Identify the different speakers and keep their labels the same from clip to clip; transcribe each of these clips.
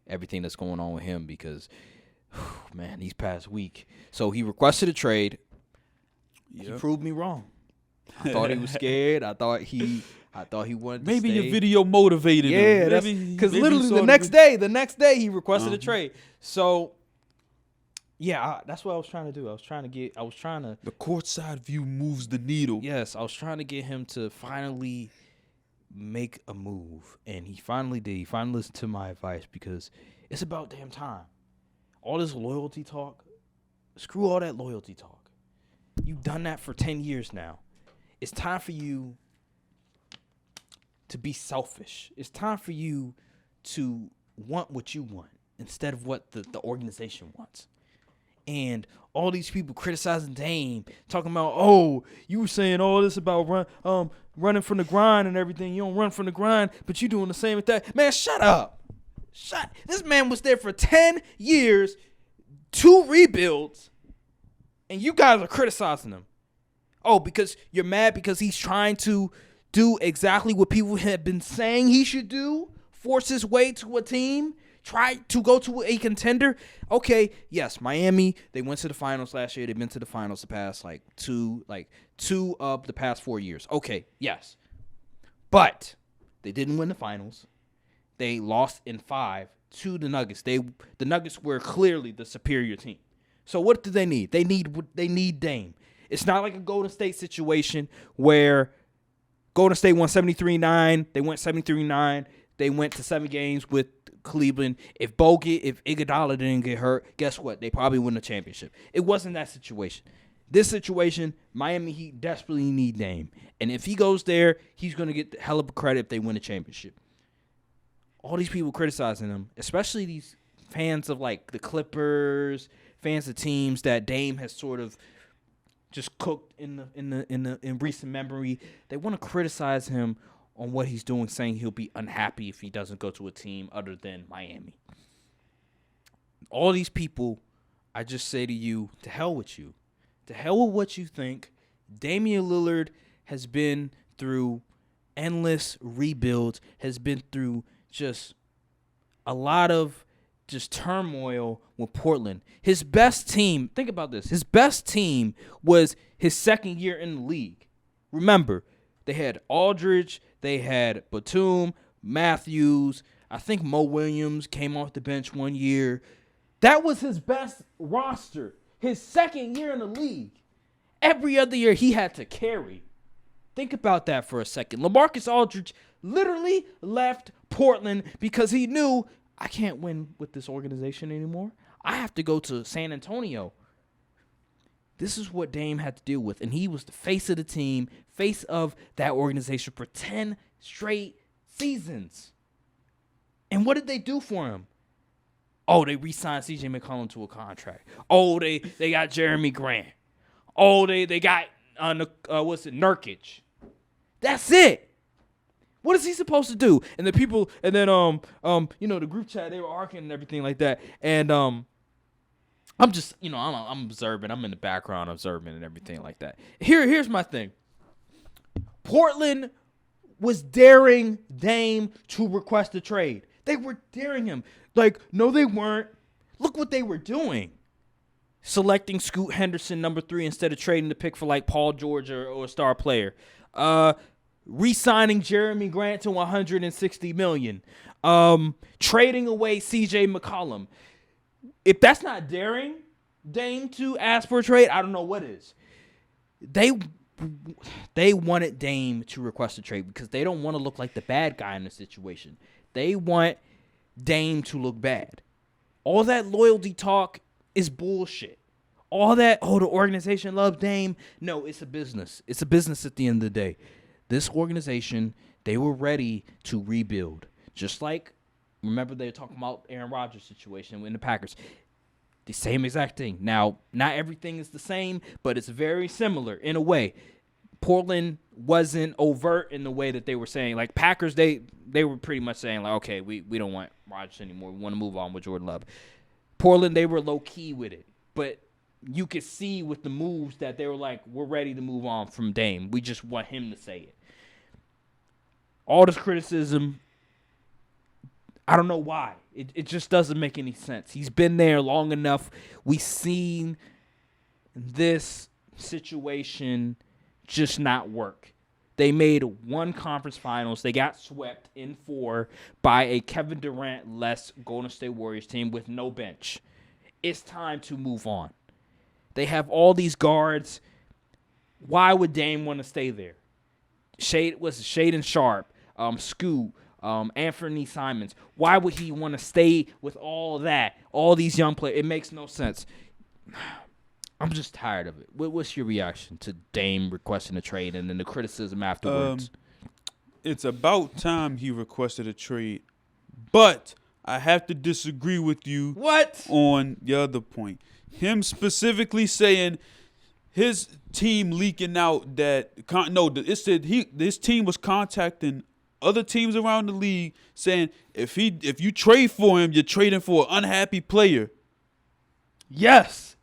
Speaker 1: everything that's going on with him because, man, these past week. So he requested a trade. Yep. He proved me wrong. I thought he was scared. I thought he wanted to
Speaker 2: maybe
Speaker 1: stay.
Speaker 2: your video motivated him.
Speaker 1: Yeah, because literally the next day he requested a trade. So yeah, that's what I was trying to do. I was trying to
Speaker 2: the courtside view moves the needle.
Speaker 1: Yes, I was trying to get him to finally make a move, and he finally did. He finally listened to my advice because it's about damn time. All this loyalty talk, screw all that loyalty talk. You've done that for 10 years now. It's time for you to be selfish. It's time for you to want what you want instead of what the organization wants. And all these people criticizing Dame, talking about, oh, you were saying all this about running from the grind and everything. You don't run from the grind, but you doing the same with that. Man, shut up. This man was there for 10 years, 2 rebuilds, and you guys are criticizing him. Oh, because you're mad because he's trying to do exactly what people have been saying he should do, force his way to a team, try to go to a contender. Okay, yes, Miami, they went to the finals last year. They've been to the finals the past two of the past 4 years. Okay, yes. But they didn't win the finals. They lost in 5 to the Nuggets. The Nuggets were clearly the superior team. So what do they need? They need Dame. It's not like a Golden State situation where Golden State won 73-9. They went 73-9. They went to 7 games with Cleveland. If Iguodala didn't get hurt, guess what? They probably win the championship. It wasn't that situation. This situation, Miami Heat desperately need Dame. And if he goes there, he's going to get the hell of a credit if they win the championship. All these people criticizing him, especially these fans of like the Clippers, fans of teams that Dame has sort of just cooked in recent memory. They want to criticize him on what he's doing, saying he'll be unhappy if he doesn't go to a team other than Miami. All these people, I just say to you, to hell with you. To hell with what you think. Damian Lillard has been through endless rebuilds, has been through just a lot of just turmoil with Portland. His best team, think about this, his best team was his second year in the league. Remember, they had Aldridge, they had Batum, Matthews, I think Mo Williams came off the bench one year. That was his best roster. His second year in the league. Every other year he had to carry. Think about that for a second. LaMarcus Aldridge literally left Portland because he knew, I can't win with this organization anymore. I have to go to San Antonio. This is what Dame had to deal with. And he was the face of the team, face of that organization for 10 straight seasons. And what did they do for him? Oh, they re-signed C.J. McCollum to a contract. Oh, they got Jeremy Grant. Oh, they got Nurkic. That's it. What is he supposed to do? And the people, and then the group chat, they were arguing and everything like that. And I'm just, I'm observing. I'm in the background observing and everything like that. Here's my thing. Portland was daring Dame to request a trade. They were daring him. Like, no, they weren't. Look what they were doing. Selecting Scoot Henderson, number 3, instead of trading the pick for, like, Paul George or a star player. Re-signing Jeremy Grant to $160 million. Trading away C.J. McCollum. If that's not daring Dame to ask for a trade, I don't know what is. They wanted Dame to request a trade because they don't want to look like the bad guy in the situation. They want Dame to look bad. All that loyalty talk is bullshit. All that, the organization loves Dame. No, it's a business. It's a business at the end of the day. This organization, they were ready to rebuild. Just like, remember they were talking about Aaron Rodgers' situation in the Packers. The same exact thing. Now, not everything is the same, but it's very similar in a way. Portland wasn't overt in the way that they were saying. Like, Packers, they were pretty much saying, like, okay, we don't want Rodgers anymore. We want to move on with Jordan Love. Portland, they were low-key with it. But you could see with the moves that they were like, we're ready to move on from Dame. We just want him to say it. All this criticism, I don't know why. It just doesn't make any sense. He's been there long enough. We've seen this situation just not work. They made one conference finals. They got swept in 4 by a Kevin Durant-less Golden State Warriors team with no bench. It's time to move on. They have all these guards. Why would Dame want to stay there? Shaden Sharp, Scoot, Anthony Simons. Why would he want to stay with all that? All these young players. It makes no sense. I'm just tired of it. What's your reaction to Dame requesting a trade and then the criticism afterwards?
Speaker 2: It's about time he requested a trade, but I have to disagree with you.
Speaker 1: What?
Speaker 2: On the other point. Him specifically saying his team leaking out that it said this team was contacting other teams around the league saying if you trade for him, you're trading for an unhappy player.
Speaker 1: Yes.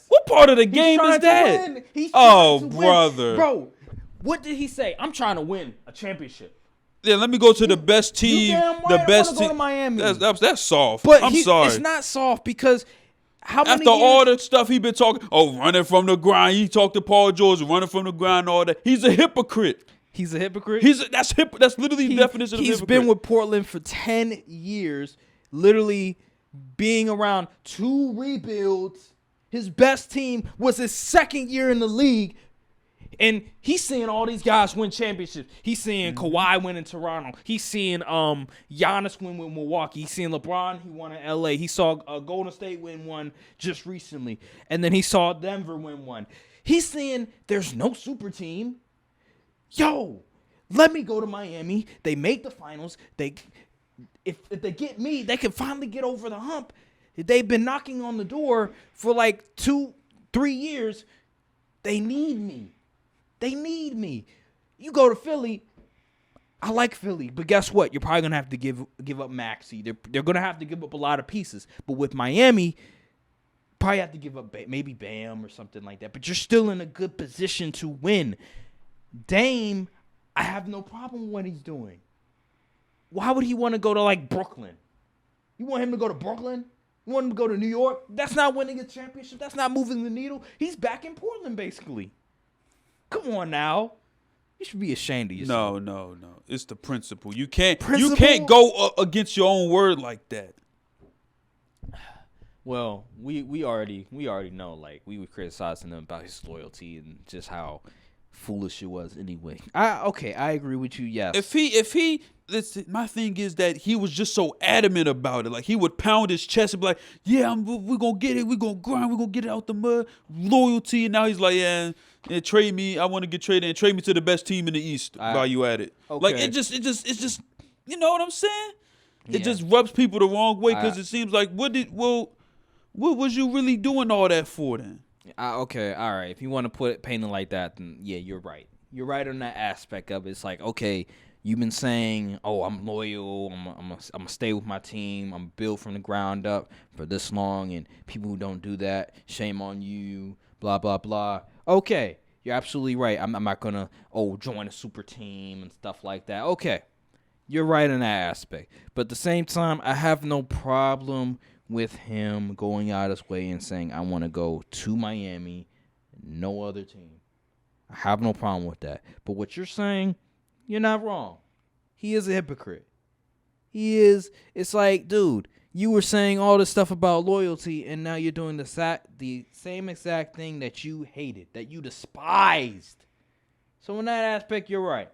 Speaker 2: What part of the game is that? Oh, brother.
Speaker 1: Bro, what did he say? I'm trying to win a championship.
Speaker 2: Yeah, let me go to the best team.
Speaker 1: Right,
Speaker 2: the best team.
Speaker 1: Go to Miami.
Speaker 2: That's soft.
Speaker 1: But
Speaker 2: I'm sorry.
Speaker 1: It's not soft because
Speaker 2: after all the stuff he been talking, running from the grind. He talked to Paul George, running from the grind, all that. He's a hypocrite.
Speaker 1: He's a hypocrite?
Speaker 2: That's literally the definition of hypocrite.
Speaker 1: He's been with Portland for 10 years, literally being around 2 rebuilds. His best team was his second year in the league. And he's seeing all these guys win championships. He's seeing Kawhi win in Toronto. He's seeing Giannis win with Milwaukee. He's seeing LeBron, he won in L.A. He saw Golden State win one just recently. And then he saw Denver win one. He's seeing there's no super team. Yo, let me go to Miami. They make the finals. If they get me, they can finally get over the hump. They've been knocking on the door for like 2-3 years. They need me. You go to Philly. I like Philly, but guess what? You're probably gonna have to give up Maxey. They're gonna have to give up a lot of pieces. But with Miami, probably have to give up maybe Bam or something like that. But you're still in a good position to win. Dame, I have no problem with what he's doing. Why would he want to go to like Brooklyn? You want him to go to Brooklyn? You want him to go to New York? That's not winning a championship. That's not moving the needle. He's back in Portland basically. Come on now. You should be ashamed of yourself.
Speaker 2: No. It's the principle. You can't go against your own word like that.
Speaker 1: Well, we already know, like, we were criticizing him about his loyalty and just how foolish it was anyway. I agree with you, yes.
Speaker 2: If he my thing is that he was just so adamant about it. Like, he would pound his chest and be like, yeah, we're going to get it. We're going to grind. We're going to get it out the mud. Loyalty. And now he's like, yeah, trade me. I want to get traded and trade me to the best team in the East while you at it.
Speaker 1: Okay.
Speaker 2: Like, it's just, you know what I'm saying? It just rubs people the wrong way because it seems like, what was you really doing all that for then?
Speaker 1: Okay, all right. If you want to paint it like that, then yeah, you're right. You're right on that aspect of it. It's like, okay, you've been saying, oh, I'm loyal. I'm gonna stay with my team. I'm built from the ground up for this long, and people who don't do that, shame on you. Blah blah blah. Okay, you're absolutely right. I'm not gonna join a super team and stuff like that. Okay, you're right in that aspect. But at the same time, I have no problem with him going out his way and saying, I want to go to Miami, no other team. I have no problem with that. But what you're saying, you're not wrong. He is a hypocrite. He is. It's like, dude, you were saying all this stuff about loyalty, and now you're doing the same exact thing that you hated, that you despised. So in that aspect, you're right.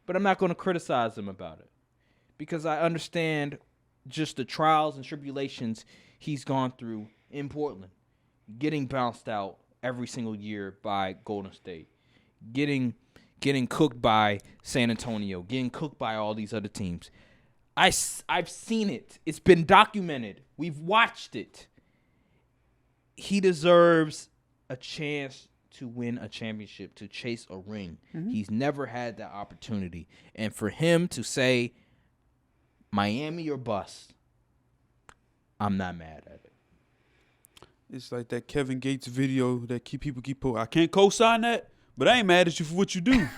Speaker 1: But I'm not going to criticize him about it because I understand just the trials and tribulations he's gone through in Portland, getting bounced out every single year by Golden State, getting cooked by San Antonio, getting cooked by all these other teams. I've seen it. It's been documented. We've watched it. He deserves a chance to win a championship, to chase a ring. Mm-hmm. He's never had that opportunity. And for him to say, Miami or bust, I'm not mad at it.
Speaker 2: It's like that Kevin Gates video that people keep posting. I can't co-sign that, but I ain't mad at you for what you do.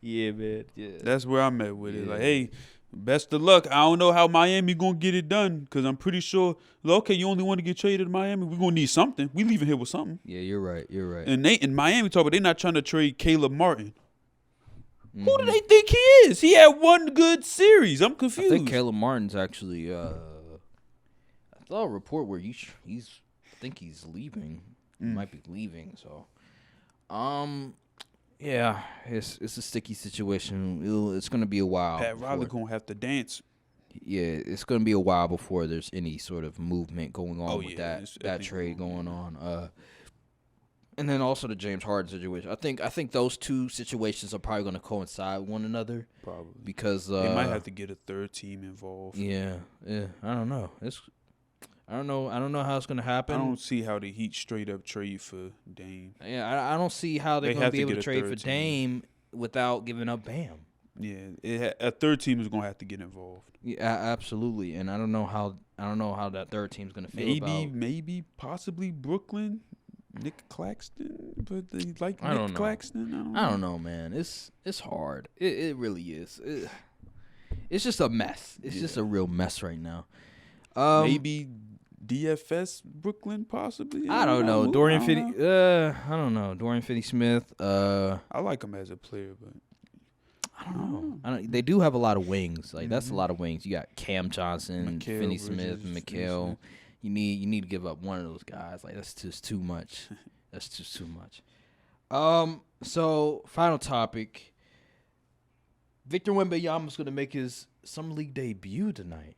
Speaker 1: Yeah, man. Yeah.
Speaker 2: That's where I'm at with it.
Speaker 1: Yeah.
Speaker 2: Like, hey, best of luck. I don't know how Miami gonna get it done because I'm pretty sure. Okay, you only want to get traded to Miami. We're gonna need something. We leaving here with something.
Speaker 1: Yeah, you're right. You're right.
Speaker 2: And they in Miami talk about they not trying to trade Caleb Martin.
Speaker 1: Mm-hmm.
Speaker 2: Who do they think he is? He had one good series. I'm confused.
Speaker 1: I think Caleb Martin's actually. I saw a report where he's. I think he's leaving. He might be leaving. So, yeah, it's a sticky situation. It's gonna be a while.
Speaker 2: Pat Riley gonna have to dance.
Speaker 1: Yeah, it's gonna be a while before there's any sort of movement going on with
Speaker 2: it's
Speaker 1: that trade going on. And then also the James Harden situation. I think those two situations are probably gonna coincide with one another.
Speaker 2: Probably
Speaker 1: Because
Speaker 2: they might have to get a third team involved.
Speaker 1: Yeah. I don't know. I don't know how it's gonna happen.
Speaker 2: I don't see how the Heat straight up trade for Dame.
Speaker 1: Yeah, I don't see how they're
Speaker 2: They
Speaker 1: gonna
Speaker 2: have
Speaker 1: be
Speaker 2: to
Speaker 1: able
Speaker 2: get
Speaker 1: to
Speaker 2: a
Speaker 1: trade
Speaker 2: third
Speaker 1: for
Speaker 2: team.
Speaker 1: Dame without giving up Bam.
Speaker 2: Yeah, a third team is gonna have to get involved.
Speaker 1: Yeah, absolutely. And I don't know how that third team's gonna feel about.
Speaker 2: Maybe, possibly Brooklyn, Nick Claxton, but they like
Speaker 1: I don't
Speaker 2: Nick
Speaker 1: know.
Speaker 2: Claxton.
Speaker 1: I don't know, man. It's hard. It really is. It's just a mess. It's just a real mess right now.
Speaker 2: Maybe DFS Brooklyn, possibly.
Speaker 1: I don't know. Dorian Finney.
Speaker 2: know.
Speaker 1: I don't know. Dorian Finney-Smith.
Speaker 2: I like him as a player, but
Speaker 1: I don't know. They do have a lot of wings. Like that's a lot of wings. You got Cam Johnson,
Speaker 2: Mikal
Speaker 1: Finney-Smith,
Speaker 2: Bridges,
Speaker 1: Mikal. You need to give up one of those guys. Like that's just too much. That's just too much. So final topic. Victor Wembanyama's going to make his Summer League debut tonight.